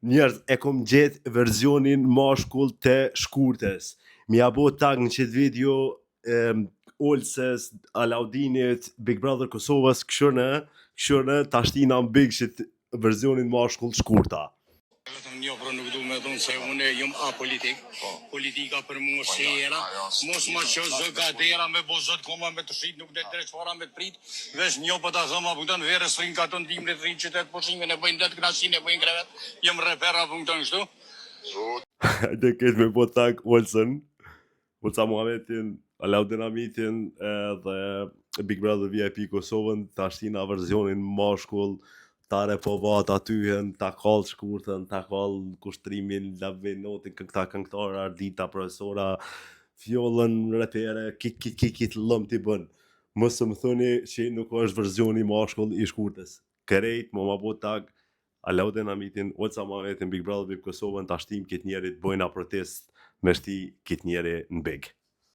njerëz e kom gjetë versionin mashkull të shkurtës. Mi abo tag në qëtë video Olses, Alaudinit, Big Brother Kosovës, këshërë tashtina në big shit versionin mashkull shkurta. Një pra nuk du me thonë se une jëm apolitik, politika për mu është era, mos ma që zë gadera me bo zët koma me të shqit, nuk dhe dreq fara me të prit, vesh një për ta zëma punktan verës rinë ka të ndim në të rinë qytet pushimin e bëjnë detë knashin e bëjnë krevet, jëm repera punktan kështu. Dhe këtë me po tak Olsen, Olsa Muhametin, Alaudin Amitin dhe Big Brother VIP Kosovën, tashtina versionin mashkull, tare po vat atyhen, ta kall shkurtën, ta kall kushtrimin, lavenotin, këta këngëtara, Ardita, profesora, fjollën, repere, kit lëm t'i bën. Mësë më thoni që nuk është versioni mashkull i shkurtës. Kërejt, më bo tag, Alaudin Amitin, Olsa Muhametin, Big Brother VIP Kosovën, tashtim këtë njerit, bojna protest me shti këtë njeri në big.